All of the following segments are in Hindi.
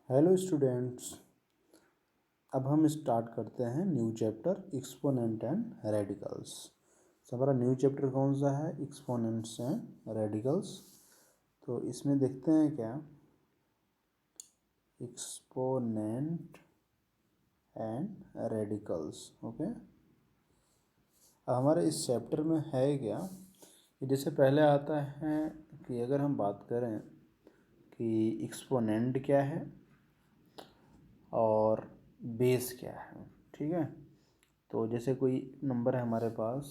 Hello students. अब हम स्टार्ट करते हैं new chapter exponent and radicals. हमारा न्यू चैप्टर कौन सा है? Exponents and radicals. तो इसमें देखते हैं क्या, एक्सपोनेंट एंड रेडिकल्स। ओके, हमारे इस चैप्टर में है क्या कि जैसे पहले आता है कि अगर हम बात करें कि एक्सपोनेंट क्या है और बेस क्या है। ठीक है, तो जैसे कोई नंबर है हमारे पास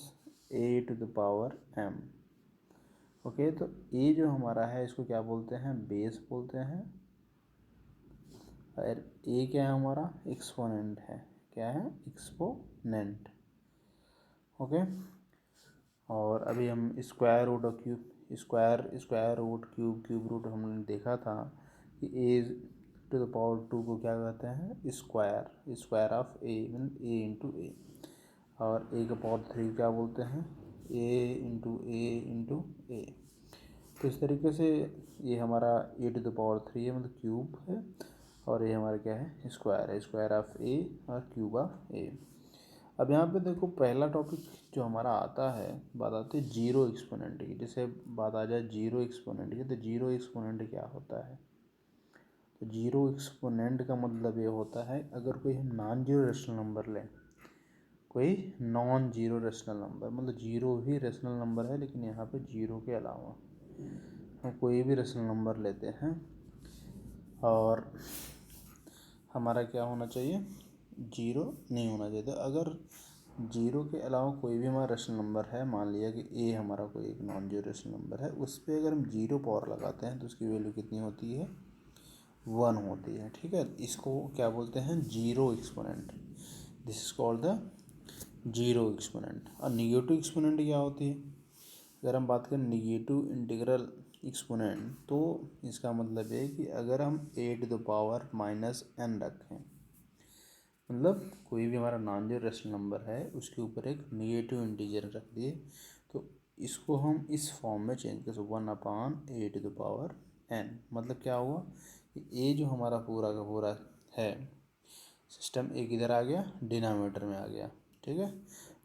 a⁴m। ओके, तो ए जो हमारा है इसको क्या बोलते हैं? बेस बोलते हैं। और ए क्या है? हमारा एक्सपोनेंट है। क्या है? एक्सपोनेंट। ओके, और अभी हम स्क्वायर रूट और cube square root cube root हमने देखा था कि a⁴ को क्या कहते हैं? Square of a mean a और a⁴ क्या बोलते हैं? a तो इस तरीके से ये हमारा a⁴ है, मतलब क्यूब है, और ये हमारा क्या है? स्क्वायर ऑफ ए और क्यूब ऑफ ए। अब यहाँ पे देखो, पहला टॉपिक जो हमारा आता है, बात आती है जीरो एक्सपोनेंट की। जैसे बात आ जाए जीरो एक्सपोनेंट की, तो जीरो एक्सपोनेंट क्या होता है? तो जीरो एक्सपोनेंट का मतलब ये होता है, अगर कोई हम नॉन जीरो रेशनल नंबर लें, कोई नॉन जीरो रेशनल नंबर, मतलब जीरो ही रेशनल नंबर है, लेकिन यहाँ पे जीरो के अलावा हम कोई भी रेशनल नंबर लेते हैं और हमारा क्या होना चाहिए? जीरो नहीं होना चाहिए। तो अगर जीरो के अलावा कोई भी हमारा रेशनल नंबर है, मान लिया कि ए हमारा कोई एक नॉन जीरो रेशनल नंबर है, उस पर अगर हम जीरो पावर लगाते हैं तो उसकी वैल्यू कितनी होती है? 1 होती है। ठीक है, इसको क्या बोलते हैं? Zero exponent. This is called the zero exponent. और निगेटिव एक्सपोनेंट क्या होती है? अगर हम बात करें निगेटिव इंटीग्रल एक्सपोनेंट, तो इसका मतलब है कि अगर हम a⁻n रखें, मतलब कोई भी हमारा नॉन जीरो रेशनल नंबर है उसके ऊपर एक निगेटिव इंटीजर रख दिए, तो इसको हम इस फॉर्म में चेंज कर सकते 1/a⁴n। मतलब क्या हुआ कि ए जो हमारा पूरा का पूरा है सिस्टम, एक इधर आ गया, डिनोमिनेटर में आ गया। ठीक है,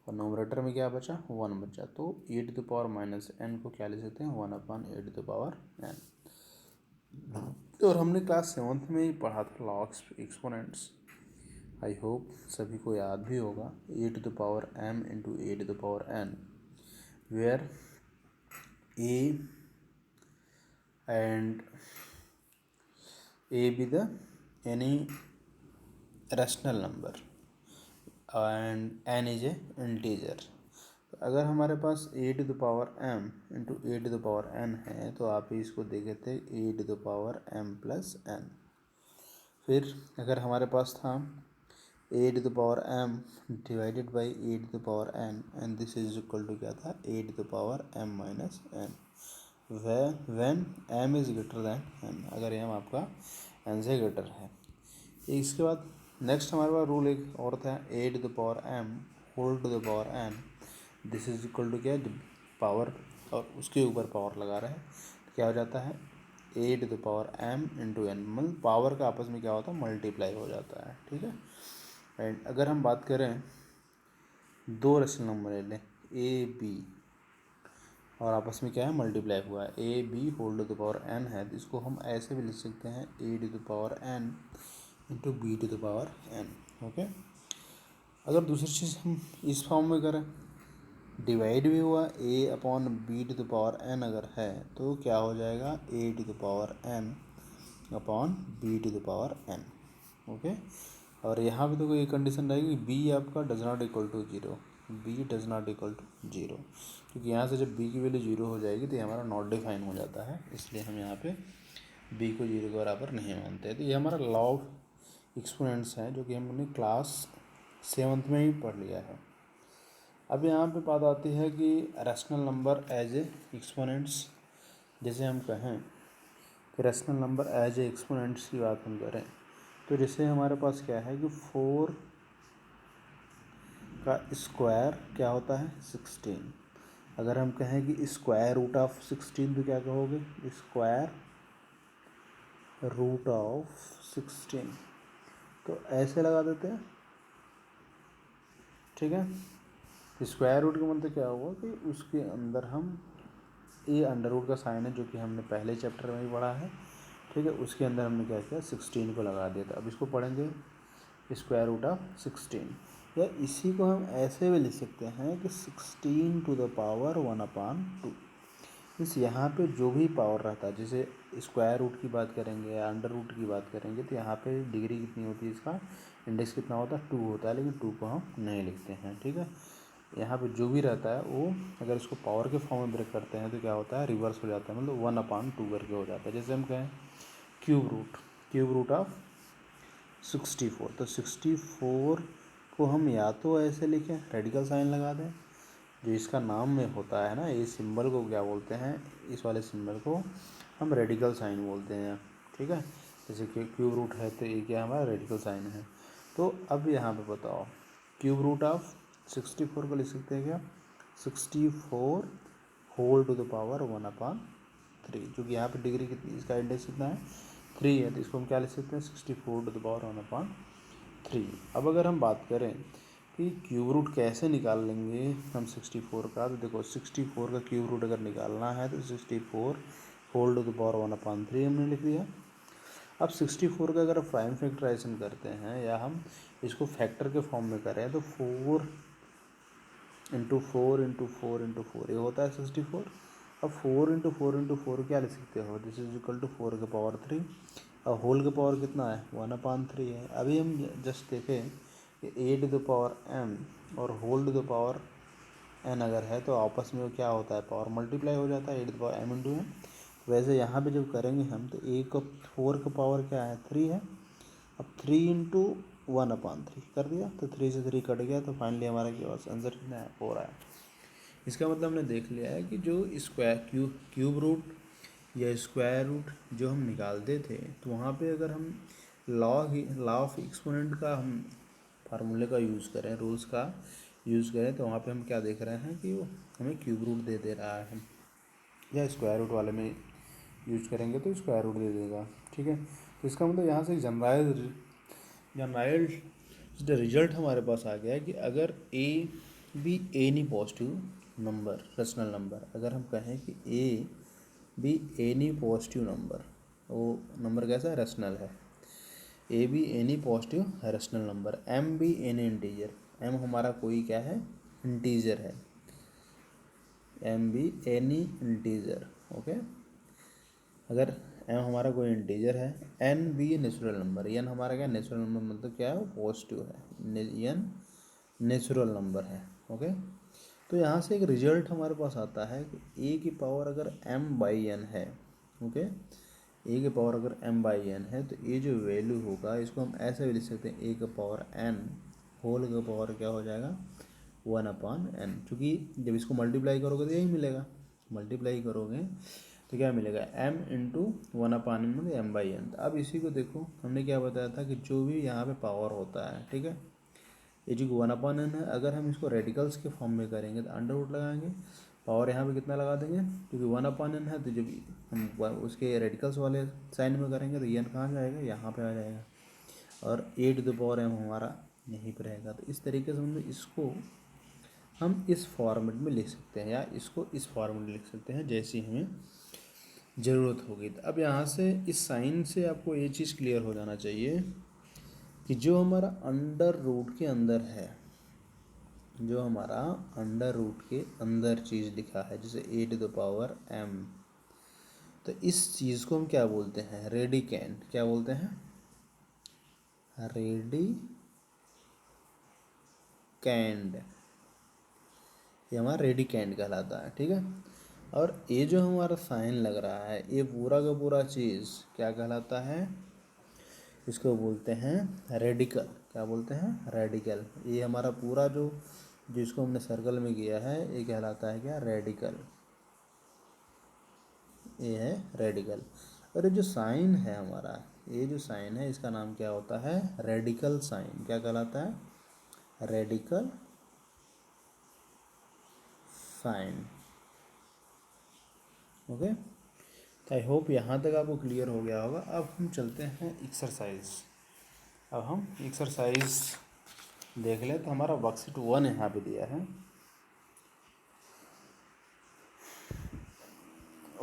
और नोमरेटर में क्या बचा? 1 बचा। तो a⁻n को क्या ले सकते हैं? 1/a⁴n। और हमने क्लास 7th में ही पढ़ा था law of exponents. I hope सभी को याद भी होगा। a⁻m into a⁴n, where a and a be the any rational number and n is a integer। तो अगर हमारे पास a⁻m इंटू a⁻n है, तो आप इसको देखे थे a⁻m+n। फिर अगर हमारे पास था a⁻m divided by a⁻n, and this is equal to क्या था? a⁻m-n। When m is greater than n, अगर m आपका n से ग्रेटर है। इसके बाद नेक्स्ट हमारे पास रूल एक और था, a⁻m whole to the power n। This is equal to क्या? जब पावर और उसके ऊपर पावर लगा रहे हैं तो क्या हो जाता है? a⁻m इंटू n, मतलब पावर का आपस में क्या होता है? मल्टीप्लाई हो जाता है। ठीक है, एंड अगर हम बात करें दो रेशनल नंबर ले लें ए बी, और आपस में क्या है? मल्टीप्लाई हुआ है, a b whole to the power n है, तो इसको हम ऐसे भी लिख सकते हैं a⁻n इंटू b⁻n। ओके, अगर दूसरी चीज़ हम इस फॉर्म में करें, डिवाइड भी हुआ a/b⁻n अगर है, तो क्या हो जाएगा? a⁻n/b⁻n। ओके, और यहाँ पे तो कोई कंडीशन रहेगी, b आपका does not equal to zero, b does not equal to zero, क्योंकि यहाँ से जब b की वैल्यू जीरो हो जाएगी तो ये हमारा नॉट डिफाइन हो जाता है, इसलिए हम यहाँ पे b को जीरो के बराबर नहीं मानते। तो ये हमारा लॉ ऑफ एक्सपोनेंट्स है, जो कि हमने क्लास 7th में ही पढ़ लिया है। अब यहाँ पे बात आती है कि rational number as a exponents. जैसे हम कहें कि rational number as a exponents की बात हम करें, तो जैसे हमारे पास क्या है कि 4 का स्क्वायर क्या होता है? 16। अगर हम कहें कि स्क्वायर रूट ऑफ 16, तो क्या कहोगे? स्क्वायर रूट ऑफ 16, तो ऐसे लगा देते हैं, ठीक है। स्क्वायर रूट का मतलब क्या हुआ कि उसके अंदर हम ये अंडर रूट का साइन है जो कि हमने पहले चैप्टर में ही पढ़ा है, ठीक है। उसके अंदर हमने क्या किया, 16 को लगा दिया था। अब इसको पढ़ेंगे स्क्वायर रूट ऑफ 16, या इसी को हम ऐसे भी लिख सकते हैं कि 16 टू द पावर 1/2। इस यहाँ पे जो भी पावर रहता है, जैसे स्क्वायर रूट की बात करेंगे या अंडर रूट की बात करेंगे, तो यहाँ पे डिग्री कितनी होती है, इसका इंडेक्स कितना होता है, 2 होता है, लेकिन 2 को हम नहीं लिखते हैं, ठीक है। यहाँ पे जो भी रहता है वो अगर इसको पावर के फॉर्म में ब्रेक करते हैं तो क्या होता है, रिवर्स हो जाता है, मतलब 1/2 करके हो जाता है। जैसे हम कहें क्यूब रूट ऑफ 64, तो 64 को हम या तो ऐसे लिखें, रेडिकल साइन लगा दें, जो इसका नाम में होता है ना, ये सिंबल को क्या बोलते हैं, इस वाले सिंबल को हम रेडिकल साइन बोलते हैं, ठीक है। जैसे कि क्यूब रूट है तो ये क्या हमारा रेडिकल साइन है। तो अब यहाँ पे बताओ, क्यूब रूट ऑफ 64 को लिख सकते हैं क्या, 64 होल टू द पावर 1/3, क्योंकि यहाँ पे डिग्री कितनी, इसका इंडेक्स कितना है, 3 है, तो इसको हम क्या लिख सकते हैं, 64 टू द पावर 1/3। अब अगर हम बात करें कि क्यूब रूट कैसे निकाल लेंगे हम 64 का, तो देखो 64 का क्यूब रूट अगर निकालना है तो 64 होल टू द पावर 1/3 हमने लिख दिया। अब 64 का अगर प्राइम फैक्टराइजेशन करते हैं या हम इसको फैक्टर के फॉर्म में करें, तो 4 इंटू 4 इंटू 4 इंटू 4 ये होता है 64। अब 4 इंटू 4 इंटू 4 क्या लिख सकते हो, दिस इज इक्वल टू 4 के पावर 3। अब होल के पावर कितना है, 1/3 है। अभी हम जस्ट देखें कि a to the power m और whole to the power n अगर है तो आपस में क्या होता है, पावर मल्टीप्लाई हो जाता है, A to the power m into n। वैसे यहाँ पे जब करेंगे हम तो ए का 4 का पावर क्या है, 3 है। अब 3 इंटू 1/3 कर दिया, तो 3 से 3 कट गया, तो फाइनली हमारा क्या आंसर कितना है, 4 आया। इसका मतलब हमने देख लिया है कि जो स्क्वायर क्यूब रूट या स्क्वायर रूट जो हम निकालते थे, तो वहाँ पे अगर हम लॉ ऑफ एक्सपोनेंट का हम फार्मूले का यूज़ करें, रूल्स का यूज़ करें, तो वहाँ पे हम क्या देख रहे हैं कि वो हमें क्यूब रूट दे रहा है, या स्क्वायर रूट वाले में यूज करेंगे तो स्क्वायर रूट दे देगा, ठीक है। तो इसका मतलब यहाँ से जनरलाइज्ड रिजल्ट हमारे पास आ गया है कि अगर a be any positive number, rational number, अगर हम कहें कि a be any positive number, वो नंबर कैसा है, रेशनल है, a be any positive rational number, m be any integer, एम हमारा कोई क्या है, इंटीजर है, m be any integer, okay. अगर एम हमारा कोई इंटीजर है, n be natural number, n हमारा क्या नेचुरल नंबर, मतलब क्या है, पॉजिटिव है, एन नेचुरल नंबर है, ओके। तो यहाँ से एक रिजल्ट हमारे पास आता है कि ए की पावर अगर m बाई एन है, ओके, ए की पावर अगर m बाई एन है, तो ये जो वैल्यू होगा इसको हम ऐसे भी लिख सकते हैं, ए का पावर n होल का पावर क्या हो जाएगा, 1/n, क्योंकि जब इसको मल्टीप्लाई करोगे तो यही मिलेगा, मल्टीप्लाई करोगे तो क्या मिलेगा, m इंटू 1/n मतलब m बाई एन। अब इसी को देखो, हमने क्या बताया था कि जो भी यहाँ पे पावर होता है, ठीक है, ये जो 1/n है, अगर हम इसको रेडिकल्स के फॉर्म में करेंगे तो अंडर रूट लगाएंगे, पावर यहाँ पे कितना लगा देंगे, क्योंकि 1/n है, तो जब हम उसके रेडिकल्स वाले साइन में करेंगे तो n कहाँ जाएगा, यहाँ पे आ जाएगा, और ए टू द पावर m हमारा यहीं पर रहेगा। तो इस तरीके से हम इसको हम इस फॉर्मेट में लिख सकते हैं, या इसको इस फॉर्मेट में लिख सकते हैं जैसी हमें ज़रूरत होगी। तो अब यहाँ से इस साइन से आपको ये चीज़ क्लियर हो जाना चाहिए कि जो हमारा अंडर रूट के अंदर है, जो हमारा अंडर रूट के अंदर चीज़ लिखा है, जैसे ए टू द पावर m, तो इस चीज़ को हम क्या बोलते हैं, रेडिकैंड, क्या बोलते हैं, रेडिकैंड, ये हमारा रेडिकैंड कहलाता है, ठीक है। और ये जो हमारा साइन लग रहा है, ये पूरा का पूरा चीज़ क्या कहलाता है, इसको बोलते हैं रेडिकल, क्या बोलते हैं, रेडिकल। ये हमारा पूरा जो जिसको हमने सर्कल में किया है, ये कहलाता है क्या, रेडिकल, ये है रेडिकल। और ये जो साइन है हमारा, ये जो साइन है इसका नाम क्या होता है, रेडिकल साइन, क्या कहलाता है, radical sign, okay. I hope यहाँ तक आपको क्लियर हो गया होगा। अब हम चलते हैं एक्सरसाइज। अब हम एक्सरसाइज देख लें। तो हमारा वर्कशीट 1 यहाँ पे दिया है।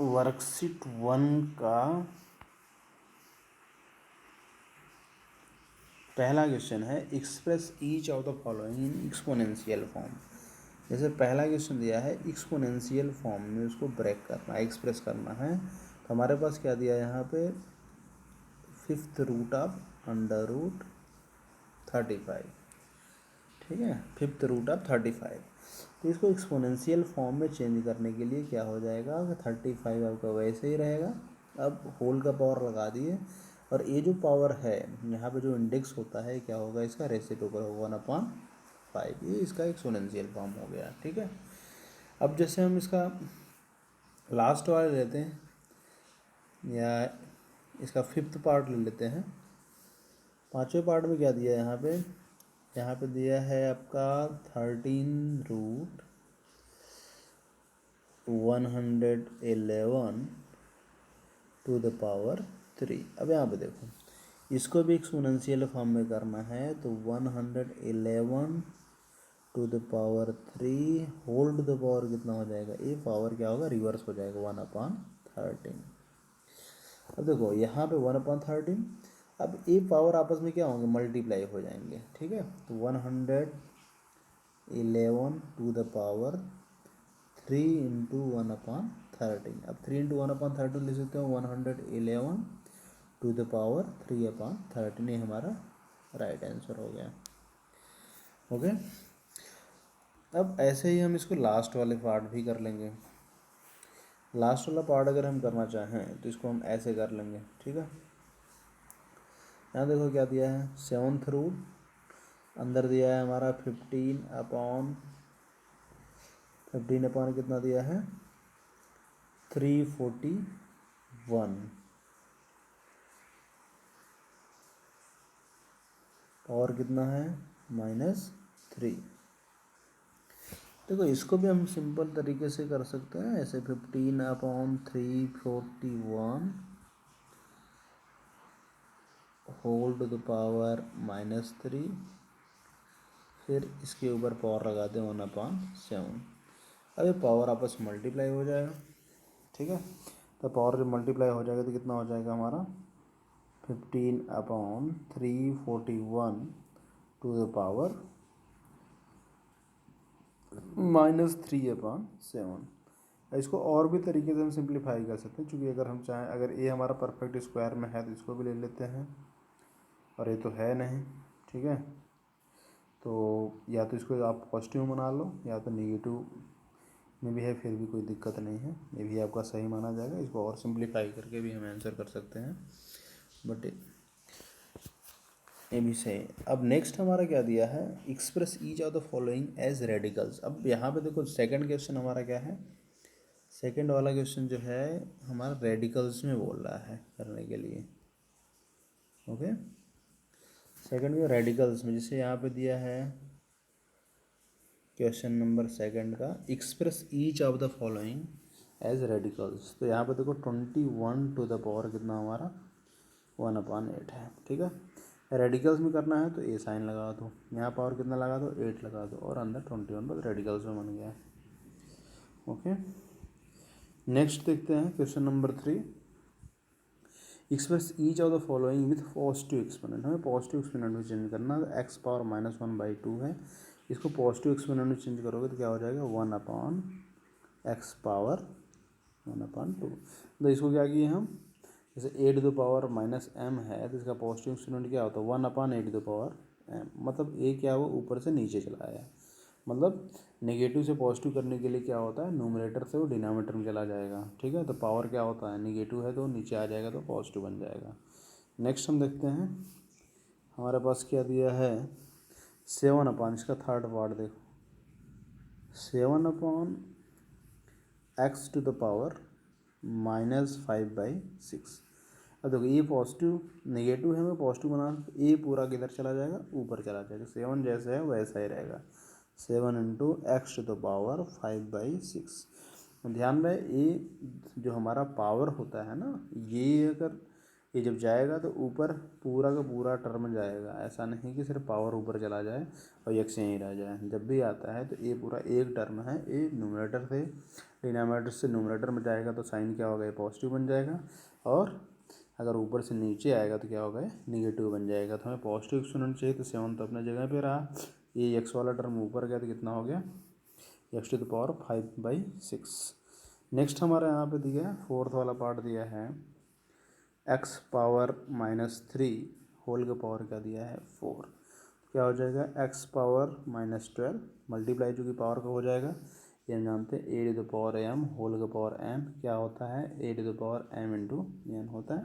वर्कशीट 1 का पहला क्वेश्चन है express each of the following in exponential form. जैसे पहला क्वेश्चन दिया है एक्सपोनेंशियल फॉर्म में उसको ब्रेक करना है, एक्सप्रेस करना है। तो हमारे पास क्या दिया है यहाँ पे, 5th root of under root 35, ठीक है, 5th रूट ऑफ 35। तो इसको एक्सपोनेंशियल फॉर्म में चेंज करने के लिए क्या हो जाएगा कि 35 आपका वैसे ही रहेगा। अब होल का पावर लगा दिए, और ये जो पावर है यहाँ पे जो इंडेक्स होता है क्या होगा, इसका रेसिप्रोकल होगा 1/5। ये इसका एक्सपोनेंशियल फॉर्म हो गया, ठीक है। अब जैसे हम इसका लास्ट वाला लेते हैं, या इसका 5th पार्ट ले लेते हैं। 5वें पार्ट में क्या दिया है यहाँ पे दिया है आपका 13 रूट 111 टू द पावर 3। अब यहाँ पे देखो, इसको भी एक्सपोनेंशियल फॉर्म में करना है। तो 111 to the power 3 whole to the power कितना हो जाएगा, ये पावर क्या होगा, रिवर्स हो जाएगा 1/13। अब देखो यहाँ पे 1/13, अब ये पावर आपस में क्या होंगे, मल्टीप्लाई हो जाएंगे, ठीक है। तो 111 टू द पावर 3 इंटू 1/13। अब 3 इंटू 1/13 लिख सकते हो, 111 टू द पावर 3/13। ये हमारा राइट आंसर हो गया। ओके, अब ऐसे ही हम इसको लास्ट वाले पार्ट भी कर लेंगे। लास्ट वाला पार्ट अगर हम करना चाहें तो इसको हम ऐसे कर लेंगे, ठीक है। यहाँ देखो क्या दिया है, 7th रूट, अंदर दिया है हमारा 15 अपॉन कितना दिया है, 341, और कितना है -3। देखो इसको भी हम सिंपल तरीके से कर सकते हैं ऐसे, 15/341 होल टू द पावर -3, फिर इसके ऊपर पावर लगा दें 1/7। अब ये पावर आपस में मल्टीप्लाई हो जाएगा, ठीक है। तो पावर जब मल्टीप्लाई हो जाएगा तो कितना हो जाएगा हमारा, 15/341 टू द पावर -3/7। इसको और भी तरीके से हम सिंप्लीफाई कर सकते हैं, क्योंकि अगर हम चाहें, अगर ये हमारा परफेक्ट स्क्वायर में है तो इसको भी ले लेते हैं, और ये तो है नहीं, ठीक है। तो या तो इसको आप पॉजिटिव बना लो, या तो नेगेटिव में भी है, फिर भी कोई दिक्कत नहीं है, ये भी आपका सही माना जाएगा। इसको और सिंप्लीफाई करके भी हम आंसर कर सकते हैं, बट ये भी सही। अब नेक्स्ट हमारा क्या दिया है, express each of the following as radicals. अब यहाँ पे देखो सेकंड क्वेश्चन हमारा क्या है, सेकंड वाला क्वेश्चन जो है हमारा रेडिकल्स में बोल रहा है करने के लिए। ओके, सेकंड में रेडिकल्स में, जैसे यहाँ पे दिया है क्वेश्चन नंबर सेकंड का, express each of the following as radicals. तो यहाँ पे देखो 21 टू द पावर कितना हमारा 1/8 है, ठीक है। रेडिकल्स में करना है तो ए साइन लगा दो, यहाँ पावर कितना लगा दो, 8 लगा दो, और अंदर 21 बस रेडिकल्स में बन गया। ओके, नेक्स्ट देखते हैं question number 3, express each of the following with positive exponent. हमें पॉजिटिव एक्सपोनेंट में चेंज करना है। एक्स पावर -1/2 है, इसको पॉजिटिव एक्सपोनेंट में चेंज करोगे तो क्या हो जाएगा, 1/x पावर 1/2। तो इसको क्या किए हम, जैसे a to the power -m है तो इसका पॉजिटिव एक्सपोनेंट क्या होता है, 1/a to the power m। मतलब a क्या वो ऊपर से नीचे चला आया, मतलब नेगेटिव से पॉजिटिव करने के लिए क्या होता है, न्यूमरेटर से वो डिनोमिनेटर में चला जाएगा, ठीक है। तो पावर क्या होता है, नेगेटिव है तो नीचे आ जाएगा तो पॉजिटिव बन जाएगा। नेक्स्ट हम देखते हैं हमारे पास क्या दिया है, 7 इसका थर्ड पार्ट देखो, 7/x टू द पावर -5/6। अब देखो ये पॉजिटिव नेगेटिव है, मैं पॉजिटिव बना, ये पूरा किधर चला जाएगा, ऊपर चला जाएगा। 7 जैसे है वैसा ही रहेगा, 7 into x to the power 5/6। ध्यान रहे ए जो हमारा पावर होता है ना, ये अगर ये जब जाएगा तो ऊपर पूरा का पूरा टर्म जाएगा, ऐसा नहीं कि सिर्फ पावर ऊपर चला जाए और यक्स यहीं रह जाए। जब भी आता है तो ये पूरा एक टर्म है, ये न्यूमरेटर से डिनोमिनेटर से न्यूमरेटर में जाएगा तो साइन क्या होगा, ये पॉजिटिव बन जाएगा, और अगर ऊपर से नीचे आएगा तो क्या होगा, निगेटिव बन जाएगा। तो हमें पॉजिटिव एक्सपोनेंट चाहिए, तो 7 तो अपने जगह पे रहा। ये एक्स वाला टर्म ऊपर गया तो कितना हो गया, x⁵ नेक्स्ट हमारा यहाँ पे दिया है फोर्थ वाला पार्ट दिया है x⁻³ होल का पावर क्या दिया है 4। क्या हो जाएगा x⁻12 मल्टीप्लाई चूँकि पावर का हो जाएगा, ये हम जानते हैं a⁻m होल का पावर n क्या होता है a⁻m इंटू n होता है।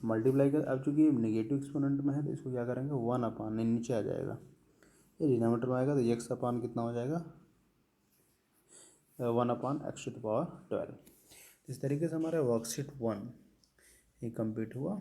मल्टीप्लाई कर, अब चूँकि निगेटिव एक्सपोनेंट में है तो इसको क्या करेंगे 1/, नीचे आ जाएगा, ये डिनोमिनेटर में आएगा तो x कितना हो जाएगा 1/x⁻12। इस तरीके से हमारा वर्कशीट 1 ये कंप्लीट हुआ।